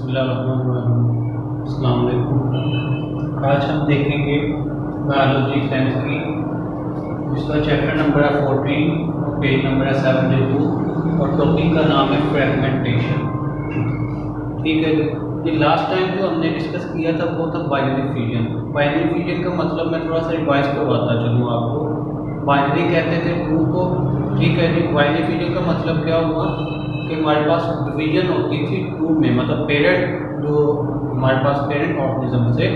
अस्सलाम वालेकुम। आज हम देखेंगे बायोलॉजी 10th की, जिसका चैप्टर नंबर है 14, पेज नंबर है 72 और टॉपिक का नाम है फ्रेगमेंटेशन। ठीक है जी। ये लास्ट टाइम जो हमने डिस्कस किया था वो था बाइनरी फिजन। बाइनरी फिजन का मतलब मैं थोड़ा सा रिवाइज करवाता चलूँ आपको। बाइनरी कहते थे टू को, ठीक है जी। बाइनरी फिजन का मतलब क्या हुआ कि हमारे पास डिवीजन होती थी टू में, मतलब पेरेंट जो हमारे पास पेरेंट ऑर्गेनिज्म से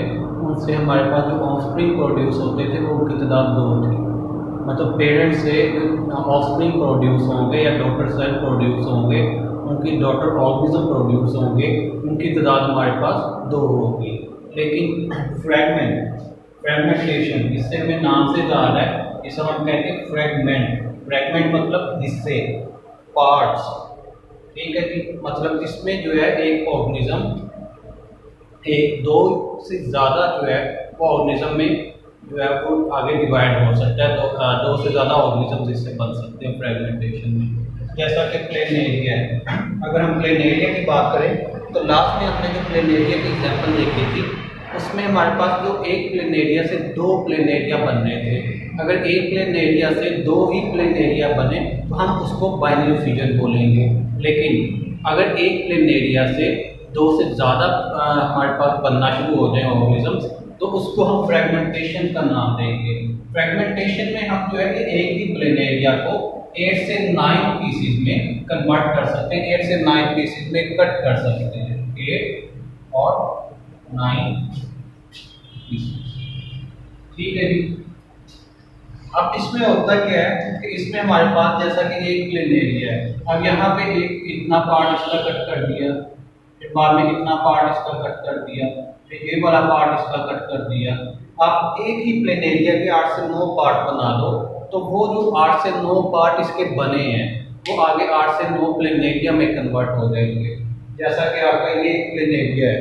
उनसे हमारे पास जो ऑफस्प्रिंग प्रोड्यूस होते थे वो उनकी तादाद दो थी। मतलब पेरेंट से ऑफस्प्रिंग प्रोड्यूस होंगे या डॉटर सेल प्रोड्यूस होंगे, उनकी डॉटर ऑर्गेनिज्म प्रोड्यूस होंगे, उनकी तादाद हमारे पास दो होगी। लेकिन फ्रेगमेंटेशन, इससे हमें नाम से जा रहा है, इसे हम कहते हैं फ्रेगमेंट। फ्रेगमेंट मतलब हिस्से, पार्ट्स। ठीक है जी। मतलब इसमें जो है एक ऑर्गेनिज्म एक दो से ज़्यादा जो है वो ऑर्गेनिज्म में जो है वो आगे डिवाइड हो सकता है। तो दो से ज़्यादा ऑर्गेनिज्म इससे बन सकते हैं फ्रेगमेंटेशन में। जैसा कि प्लेन एरिया है, अगर हम प्लेन एरिया की बात करें तो लास्ट में हमने जो प्लेन एरिया की एग्जांपल देखी थी उसमें हमारे पास जो एक प्लेन एरिया से दो प्लेन एरिया बन रहे थे। अगर एक प्लेन एरिया से दो ही प्लेन एरिया बने तो हम उसको बाइनरी फिजन बोलेंगे। लेकिन अगर एक प्लेन एरिया से दो से ज़्यादा हमारे पास बनना शुरू हो जाए ऑर्गेनिजम्स, तो उसको हम फ्रेगमेंटेशन का नाम देंगे। फ्रेगमेंटेशन में हम जो है कि एक ही प्लेन एरिया को 8 से 9 पीसीज में कन्वर्ट कर सकते हैं, 8 से 9 पीसीज में कट कर सकते हैं, 8 और 9 पीसीज। ठीक है जी। अब इसमें होता क्या है कि इसमें हमारे पास जैसा कि एक प्लेन एरिया है, अब यहाँ पे एक इतना पार्ट इसका कट कर दिया, फिर बाद में इतना पार्ट इसका कट कर दिया, फिर ये वाला पार्ट इसका कट कर दिया। आप एक ही प्लेन एरिया के 8 से 9 पार्ट बना दो, तो वो जो 8 से 9 पार्ट इसके बने हैं वो आगे 8 से 9 प्लेन एरिया में कन्वर्ट हो जाएंगे। जैसा कि आपका ये प्लेन एरिया है,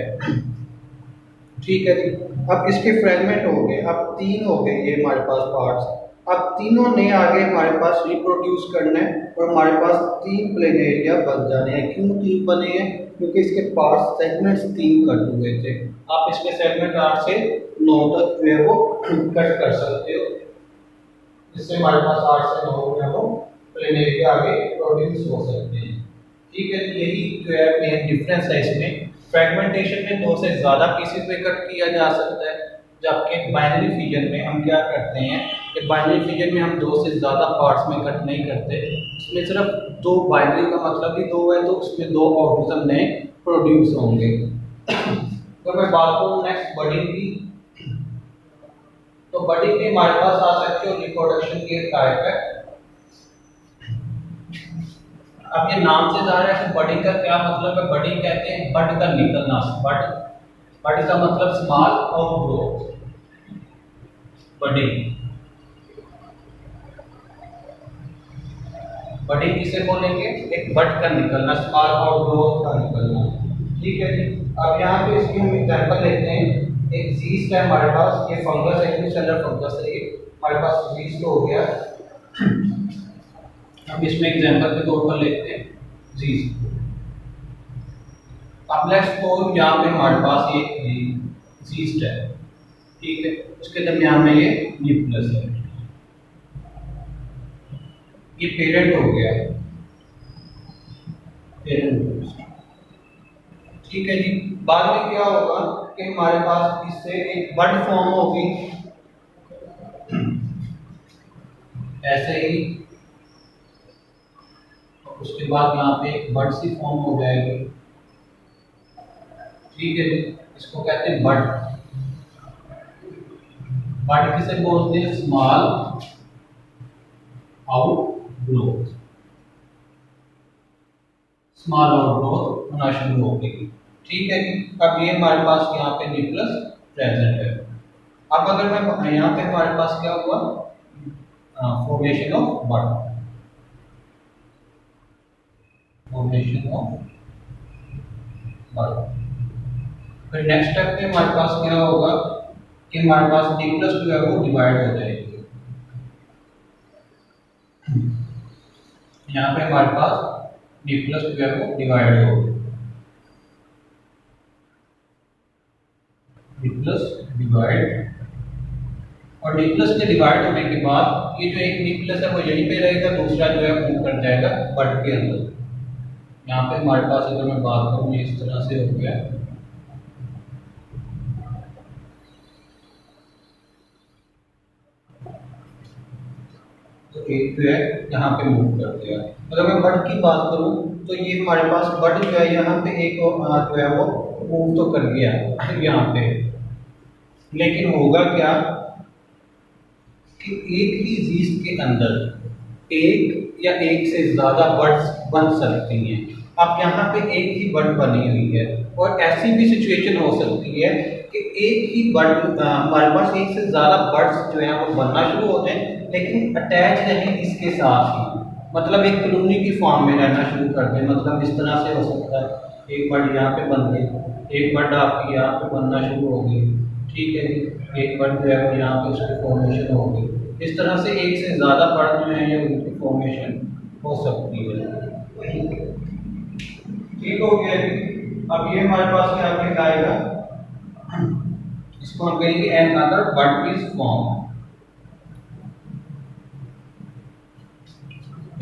ठीक है जी। अब इसके फ्रेगमेंट हो गए, अब तीन हो गए ये हमारे पास पार्ट्स। अब तीनों ने आगे हमारे पास रिप्रोड्यूस करना है और हमारे पास तीन प्लेन एरिया बन जाने हैं। क्यों तीन बने हैं? क्योंकि इसके पार्ट्स सेगमेंट्स तीन कट हुए थे। आप इसके सेगमेंट 8 से 9 तक जो है वो कट कर सकते हो, इससे हमारे पास 8 से 9 जो है वो प्लेन एरिया आगे प्रोड्यूस हो सकते हैं। ठीक है, यही जो है मेन डिफरेंस है इसमें। फ्रेगमेंटेशन में दो से ज़्यादा पीसेस में कट किया जा सकता है, जबकि बाइनरी फिजन में हम क्या करते हैं कि बाइनरी फिजन में हम दो से ज़्यादा पार्ट्स में कट नहीं करते। इसमें सिर्फ दो, बाइनरी का मतलब ही दो है, तो उसमें दो ऑर्गेनिज्म नए प्रोड्यूस होंगे। तो मैं बात करूँ नेक्स्ट बडिंग की, तो बडिंग में हमारे पास आ सकती है रिप्रोडक्शन की एक टाइप है। अब ये नाम से जा रहा है कि बडिंग का क्या मतलब है। बडिंग कहते हैं बड का निकलना। बड का मतलब स्मॉल और ग्रोथ। बडिंग बडिंग किसे बोलेंगे? एक बड का निकलना, स्मॉल और ग्रोथ का निकलना। ठीक है जी। अब यहाँ पे इसकी हम एग्जांपल लेते हैं। एक जीस्ट है हमारे पास, ये फंगस है, यूनिसेलुलर फंगस है, ये हमारे पास जीस्ट हो गया। हम इसमें एग्जांपल के तौर पर लेते हैं जीस्ट। अब लेट्स सपोज यहाँ पे हमारे पास ये जीस्ट है, ठीक है, उसके दरमियान में ये न्यूक्लियस है, ये पेरेंट हो गया, पेरेंट। ठीक है जी। बाद में क्या होगा कि हमारे पास इससे एक बड फॉर्म होगी, ऐसे ही। उसके बाद यहाँ पे एक बड सी फॉर्म हो जाएगी। ठीक है जी। इसको कहते हैं बड। बड किसे बोलते हैं? Small out growth. Small out growth होना शुरू हो गई। ठीक है जी। अब ये हमारे पास यहाँ पे न्यूक्लियस प्रेजेंट है। अब अगर मैं यहाँ पे हमारे पास क्या हुआ, formation of bud, formation of bud. फिर नेक्स्ट स्टेप में हमारे पास क्या होगा कि हमारे पास न्यूक्लियस जो है वो डिवाइड हो जाएगी। यहाँ पे हमारे पास न्यूक्लियस जो है वो डिवाइड हो गया। डिवाइड, और डी प्लस के डिवाइड होने के बाद ये जो एक डी प्लस है वो यहीं पे रहेगा, दूसरा जो है मूव कर जाएगा बट के अंदर। यहाँ पे हमारे पास अगर मैं बात करूँ ये इस तरह से हो गया, तो एक जो है यहाँ पे मूव कर दिया। अगर मैं बट की बात करूँ तो ये हमारे पास बट जो है यहाँ पे एक जो है वो मूव तो कर गया यहाँ पे, लेकिन होगा क्या कि एक ही जीस के अंदर एक या एक से ज्यादा बर्ड्स बन सकती हैं। अब यहाँ पे एक ही बर्ड बनी हुई है, और ऐसी भी सिचुएशन हो सकती है कि एक ही बर्ड हमारे पास एक से ज्यादा बर्ड्स जो है वो बनना शुरू हो जाए, लेकिन अटैच नहीं इसके साथ ही, मतलब एक कॉलोनी की फॉर्म में रहना शुरू कर दें। मतलब इस तरह से हो सकता है एक बर्ड यहाँ पे बन गई, एक बर्ड आपकी यहाँ पे बनना शुरू हो गई, ठीक है जी, एक बर्ड जो है वो यहाँ पे उसकी फॉर्मेशन हो गई। इस तरह से एक से ज़्यादा बर्ड जो है ये उनकी फॉर्मेशन हो सकती है। ठीक हो गया जी। अब ये हमारे पास क्या कहलाएगा, इसको हम कहेंगे another word is form.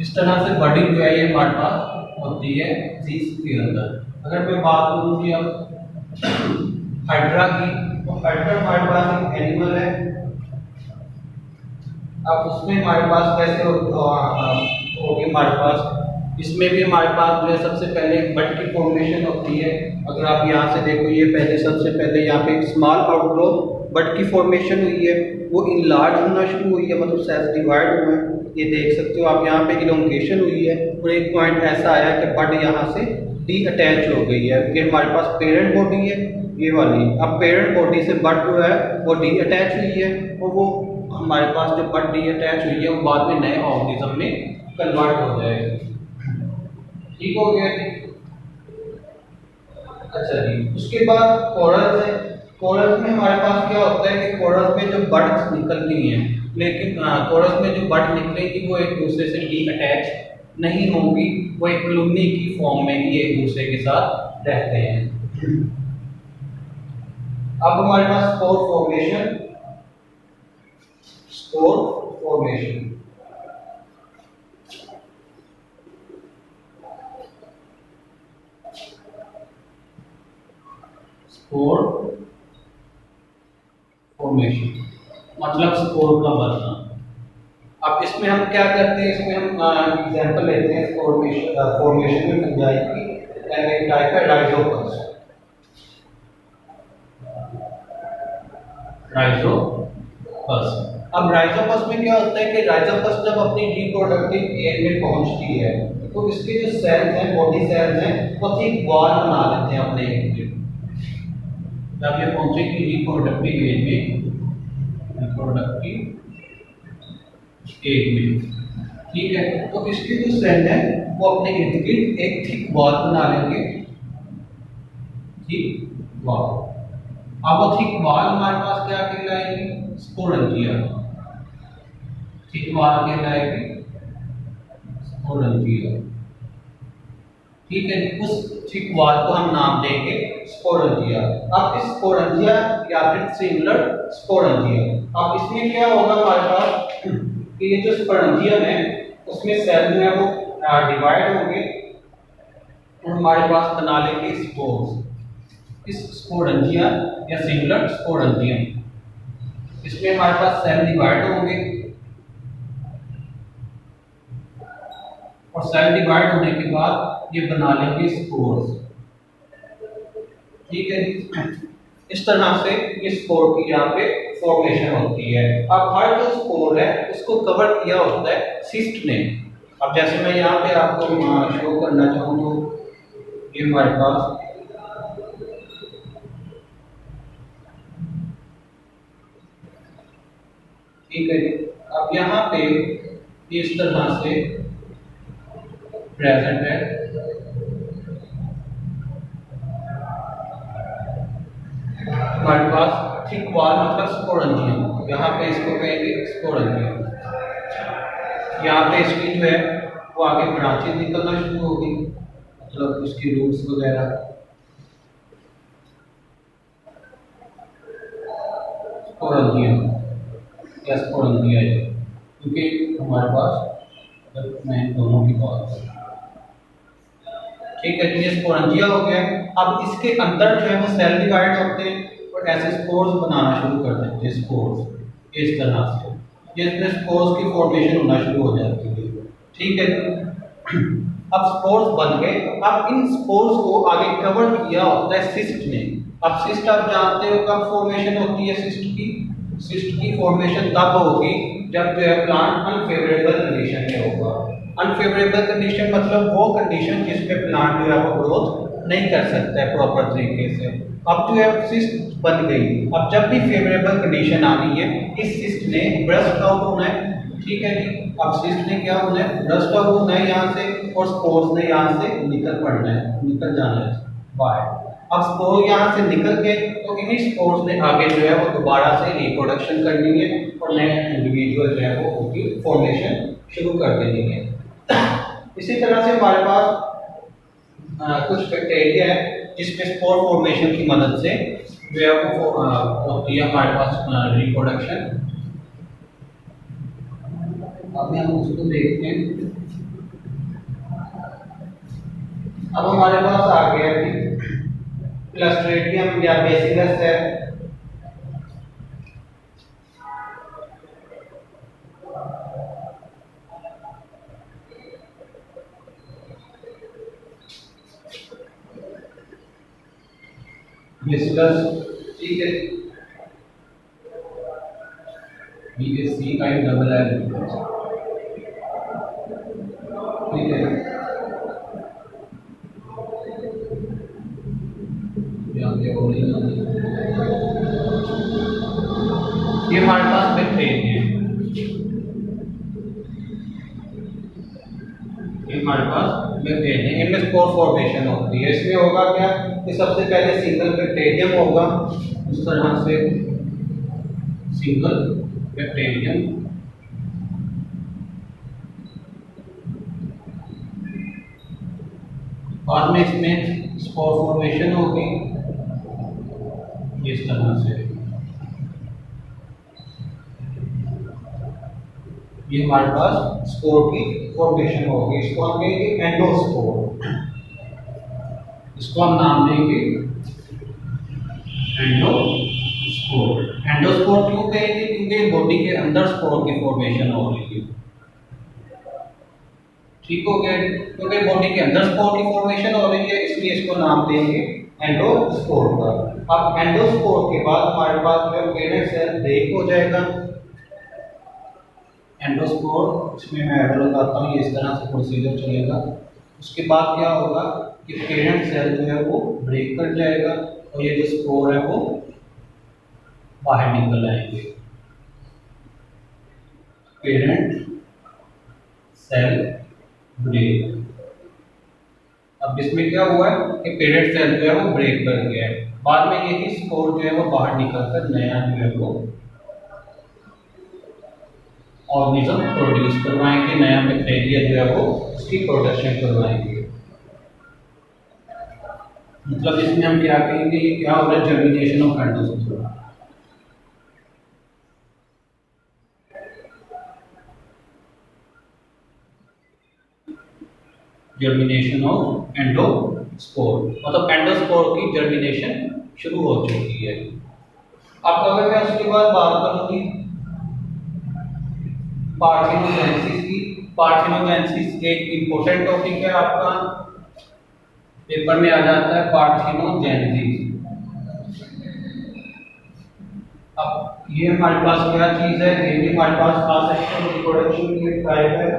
इस तरह से बर्डिंग जो है ये हमारे पास होती है जीस के अंदर। अगर मैं बात करूँ जी अब हाइड्रा की, तो हाइड्रा हमारे पास एक एनिमल है। अब उसमें हमारे पास कैसे होगी हमारे पास, इसमें भी हमारे पास जो है सबसे पहले एक बट की फॉर्मेशन होती है। अगर आप यहाँ से देखो ये पहले सबसे पहले यहाँ पे एक स्मॉल आउटग्रोथ बट की फॉर्मेशन हुई है, वो इनलार्ज होना शुरू हुई है, मतलब सेल्स डिवाइड हुए हैं। ये देख सकते हो आप यहाँ पे इलोंगेशन हुई है, और एक पॉइंट ऐसा आया कि बट यहाँ से डी अटैच हो गई है। ये हमारे पास पेरेंट बॉडी है ये वाली, अब पेरेंट बॉडी से बट जो है वो डी अटैच हुई है, और वो हमारे पास जो बट डी अटैच हुई है वो बाद में नए ऑर्गेनिज्म में कन्वर्ट हो जाएगी। ठीक हो गया जी। अच्छा जी, उसके बाद कोरल्स है। कोरल्स में हमारे पास क्या होता है कि कोरल्स में जो बर्ड्स निकलती हैं, लेकिन कोरल्स में जो बर्ड निकलेगी वो एक दूसरे से डी अटैच नहीं होंगी, वो एक कॉलोनी की फॉर्म में ही एक दूसरे के साथ रहते हैं। अब हमारे पास spore formation, spore formation spore formation मतलब स्पोर का बनना। अब इसमें हम क्या करते हैं, इसमें हम एग्जांपल लेते हैं फॉर्मेशन में फंजाई की एंड एक टाइप है राइजोपस। राइजोपस, अब राइजोपस में क्या होता है कि राइजोपस जब अपनी रिप्रोडक्टिव एज में पहुंचती है तो इसके जो सेल्स हैं, बॉडी सेल्स हैं, वो ठीक वॉल बना लेते हैं अपने एज में। जब ये पहुंचेगी रिप्रोडक्टिव एज में, रिप्रोडक्टिव एज में, ठीक है, तो इसके जो सेल है वो अपने इर्द गिर्द एक थिक वॉल बना लेंगे, थिक वॉल। अब वो थिक वॉल हमारे पास क्या कहलाएगी, स्पोरेंजिया। थिक वॉल कहलाएगी स्पोरेंजिया, ठीक है। उस थिक वॉल को हम नाम देंगे स्पोरेंजिया। अब इस स्पोरेंजिया या फिर सिमिलर स्पोरेंजिया, अब इसमें क्या होगा हमारे पास कि ये जो स्पोरेंजियम है उसमें सेल जो है वो डिवाइड होंगे और हमारे पास बना लेंगे स्पोर्स। इस स्पोरेंजिया या सिमिलर स्पोरेंजियम, इसमें हमारे पास सेल डिवाइड होंगे और सेल डिवाइड होने के बाद ये बना लेंगे स्पोर्स, ठीक है। इस तरह से ये स्पोर की यहाँ पे फॉर्मेशन होती है। अब हर जो स्पोर है उसको कवर किया होता है सिस्ट ने। अब जैसे मैं यहाँ पे आपको शो करना चाहूँ तो ये हमारे पास ठीक है। अब यहाँ पे इस तरह से प्रेजेंट है, हमारे पास थिक वॉल मतलब स्पोरेंजियम, यहाँ पे इसको कहेंगे स्पोरेंजियम। यहाँ पे इसकी जो है वो आगे ब्रांचेस निकलना शुरू होगी, मतलब उसकी रूट्स वगैरह। स्पोरेंजियम या स्पोरेंजिया है, क्योंकि हमारे पास जब मैं इन दोनों की बात करूँ, ठीक है, तो ये स्पोरेंजिया हो गया। अब इसके अंदर जो है वो सेल डिवाइड होते हैं और ऐसे स्पोर्स बनाना शुरू कर देते हैं, स्पोर्स इस तरह से, जिसमें स्पोर्स की फॉर्मेशन होना शुरू हो जाती है, ठीक है। अब स्पोर्स बन गए, अब इन स्पोर्स को आगे कवर किया होता है सिस्ट ने। अब सिस्ट आप जानते हो कब फॉर्मेशन होती है सिस्ट की? सिस्ट की फॉर्मेशन तब होगी जब जो है प्लांट अनफेवरेबल कंडीशन में होगा। अनफेवरेबल कंडीशन मतलब वो कंडीशन जिसमें प्लांट जो है वो ग्रोथ नहीं कर सकता है प्रॉपर तरीके से। अब जो है सिस्ट बन गई, अब जब भी फेवरेबल कंडीशन आनी है, इस सिस्ट ने ब्रस्ट आउट होना है, ठीक है जी। अब सिस्ट ने क्या होना है? ब्रस्ट आउट होना है यहाँ से, और स्पोर्स ने यहाँ से निकल पड़ना है, निकल जाना है बाहर। अब स्पोर यहाँ से निकल गए तो इन्हीं स्पोर्स ने आगे जो है वो दोबारा से रिप्रोडक्शन करनी है और नए इंडिविजुअल जो है वो उनकी फॉर्मेशन शुरू कर देनी है। इसी तरह से हमारे पास कुछ बैक्टीरिया है जिसमें स्पोर फॉर्मेशन की मदद से जो है वो होती है हमारे पास रिप्रोडक्शन। अभी हम उसको देखते हैं। अब हमारे पास आ गया कि क्लस्ट्रेडियम या बेसिलस है, बेसिलस, ठीक है, BACILL, ठीक है, ये हमारे पास बैक्टीरिया है, ये हमारे पास बैक्टीरिया, इनमें स्पोर फॉर्मेशन होती है। इसमें होगा क्या कि सबसे पहले सिंगल बैक्टीरियम होगा, इस तरह से सिंगल बैक्टीरियम, बाद में इसमें स्पोर फॉर्मेशन होगी इस तरह से। ये हमारे पास स्पोर की फॉर्मेशन होगी, इसको हम कहेंगे एंडोस्पोर, इसको हम नाम देंगे एंडोस्पोर। एंडोस्पोर क्यों कहेंगे? क्योंकि बॉडी के अंदर स्पोर की फॉर्मेशन हो रही है, ठीक हो गया, क्योंकि बॉडी के अंदर स्पोर की फॉर्मेशन हो रही है, इसलिए इसको नाम देंगे एंडोस्पोर का। अब एंडोस्पोर के बाद हमारे पास जो है पेरेंट सेल ब्रेक हो जाएगा। एंडोस्पोर, इसमें मैं एरो लगाता हूँ, ये इस तरह से प्रोसीजर चलेगा। उसके बाद क्या होगा कि पेरेंट सेल जो है वो ब्रेक कर जाएगा और ये जो स्पोर है वो बाहर निकल आएंगे। पेरेंट सेल ब्रेक, अब इसमें क्या हुआ है कि पेरेंट सेल जो है वो ब्रेक कर गया है, बाद में यही स्पोर जो है वो बाहर निकलकर नया जो है वो ऑर्गेनिज्म प्रोड्यूस करवाएंगे, नया बैक्टीरिया जो है वो उसकी प्रोडक्शन करवाएंगे। मतलब इसमें हम क्या कहेंगे, ये क्या हो रहा है? Germination of endospore. Germination of endospore, मतलब एंडोस्पोर की जर्मिनेशन शुरू हो चुकी है। अब अगर मैं उसके बाद बात करूंगी पार्थिनोजेनेसिस की। पार्थिनोजेनेसिस एक इंपॉर्टेंट टॉपिक है, आपका पेपर में आ जाता है पार्थिनोजेनेसिस। अब ये हमारे पास क्या चीज है? ये भी हमारे पास असेक्सुअल रिप्रोडक्शन की एक टाइप है।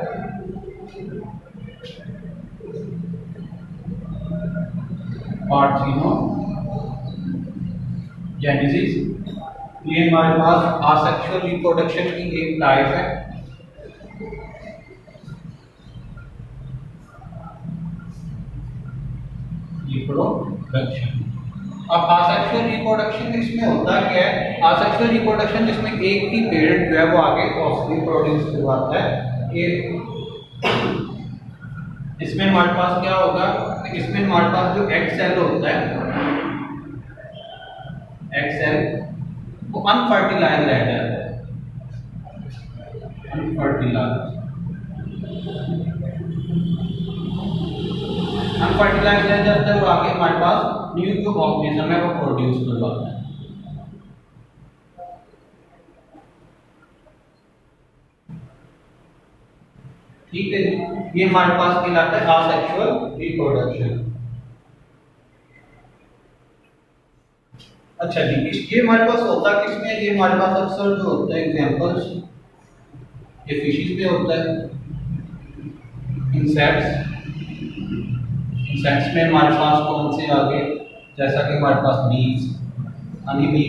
पार्थिनोजेनेसिस ये हमारे पास असेक्सुअल रिप्रोडक्शन की एक टाइप है। रिप्रोडक्शन, अब असेक्सुअल रिप्रोडक्शन इसमें होता क्या है? असेक्सुअल रिप्रोडक्शन जिसमें एक ही पेरेंट जो है वो आगे ऑफस्प्रिंग प्रोड्यूस करवाता है। ये इसमें हमारे पास क्या होगा? इसमें हमारे पास जो एग सेल होता है, एग सेल वो अनफर्टिलाइज रह जाता है, अनफर्टिलाइज। अनफर्टिलाइज रह जाता है और आगे हमारे पास न्यू जो ऑर्गेनिज्म है वो प्रोड्यूस करवाता है। ठीक है जी, ये हमारे पास कहलाता है असेक्सुअल रिप्रोडक्शन। अच्छा जी, ये हमारे पास होता किसमें, ये हमारे पास अक्सर जो होता है एग्जांपल्स, ये फिशेस में होता है, इंसेक्ट्स। इंसेक्ट्स में हमारे पास कौन से आगे, जैसा कि हमारे पास बीज, हनी बी,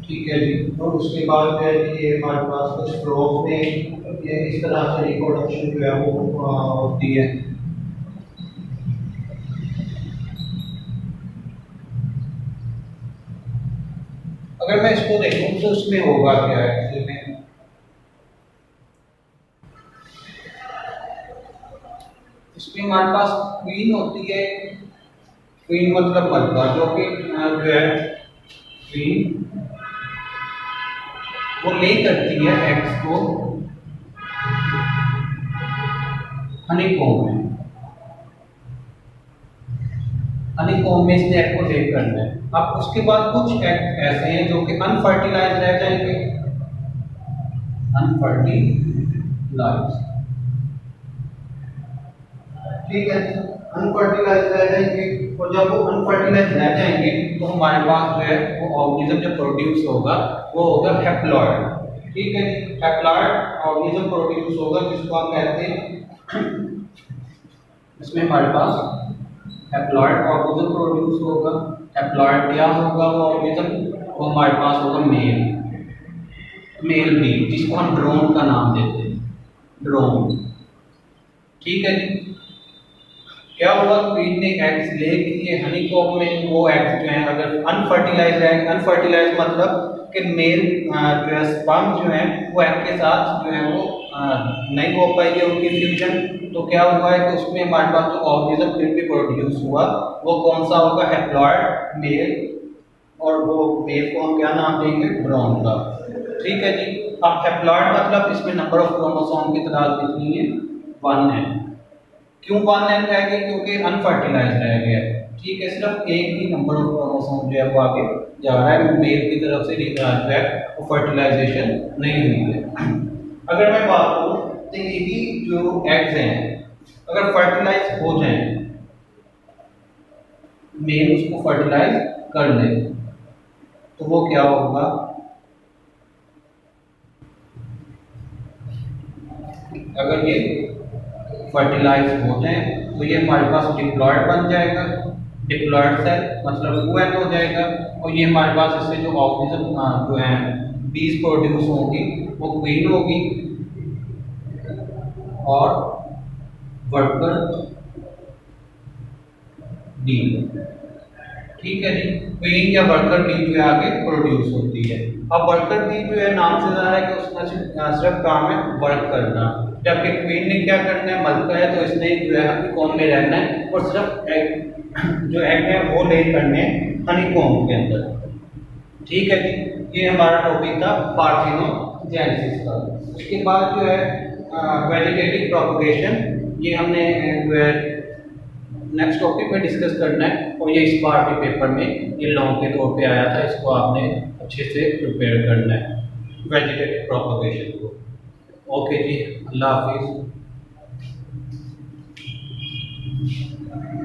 ठीक है जी। और उसके बाद जो है कि ये हमारे पास कुछ फ्रॉग में ये इस तरह से रिप्रोडक्शन जो है वो होती है। अगर मैं इसको देखूं तो उसमें होगा क्या है, इसमें हमारे पास क्वीन होती है, क्वीन मतलब मलका, जो कि जो है क्वीन वो ले करती है एग्स को हनीकॉम्ब में, हनीकॉम्ब में इसने एग को ले करना है। अब उसके बाद कुछ एग ऐसे हैं जो कि अनफर्टिलाइज रह जाएंगे, अनफर्टिलाइज, ठीक है, अनफर्टिलाइज रह जाएंगे। और जब वो अनफर्टिलाइज रह जाएंगे तो हमारे पास जो है वो ऑर्गेनिज्म जो प्रोड्यूस होगा वो होगा हैप्लॉइड। ठीक है, हैप्लॉइड ऑर्गेनिज्म प्रोड्यूस होगा जिसको हम कहते हैं, इसमें हमारे पास हैप्लॉइड ऑर्गेनिज्म प्रोड्यूस होगा। हैप्लॉइड क्या होगा वो ऑर्गेनिज्म, वो हमारे पास होगा मेल, मेल बी, जिसको हम ड्रोन का नाम देते हैं, ड्रोन। ठीक है जी, क्या हुआ, क्वीन ने एग्स ले किए हनीकॉम्ब में, वो एग्स जो है अगर अनफर्टिलाइज रहेंगे, अनफर्टिलाइज मतलब कि मेल जो है स्पर्म जो है वो एग के साथ जो है वो नहीं हो पाएगी उनकी फ्यूजन, तो क्या हुआ है कि उसमें हमारे पास जो ऑर्गेनिज्म फिर भी प्रोड्यूस हुआ वो कौन सा होगा, हैप्लॉइड मेल, और वो मेल को हम क्या नाम देंगे, ड्रोन का। ठीक है जी, अब हैप्लॉइड मतलब इसमें नंबर ऑफ क्रोमोसोम की तादाद कितनी है, 1 है। क्यों 1 रह गया, क्योंकि अनफर्टिलाइज रह गया। ठीक है, सिर्फ एक ही नंबर ऑफ क्रोमोसोम जो है वो आगे जा रहा है, मेल की तरफ से जो है वो फर्टिलाइजेशन नहीं हुई है। अगर मैं बात करूं तो ये भी जो एग्स हैं अगर फर्टिलाइज हो जाएं, मेल उसको फर्टिलाइज कर ले, तो वो क्या होगा, अगर ये फर्टिलाइज हो जाए तो ये हमारे पास डिप्लॉयड बन जाएगा, डिप्लॉयड सेल मतलब UN हो जाएगा, और ये हमारे पास इससे जो ऑर्गेनिज्म जो है बीज प्रोड्यूस होगी वो क्वीन होगी और वर्कर डी। ठीक है जी, क्वीन या वर्कर डी जो है आगे प्रोड्यूस होती है। अब वर्कर डी जो है नाम से ज़्यादा है कि उसका सिर्फ काम है वर्क करना, जबकि क्वीन ने क्या करना है, मलका है तो इसने जो है हनीकॉम्ब में रहना है और सिर्फ एग जो एग है वो ले करने हनीकॉम्ब के अंदर। ठीक है जी, ये हमारा टॉपिक था पार्थिनोजेनेसिस का। उसके बाद जो है वेजिटेटिव प्रोपगेशन, ये हमने जो है नेक्स्ट टॉपिक में डिस्कस करना है, और ये इस बार के पेपर में ये लॉन्ग के तौर पे आया था, इसको आपने अच्छे से प्रिपेयर करना है वेजिटेटिव प्रोपगेशन को। ओके जी, अल्लाह हाफिज़।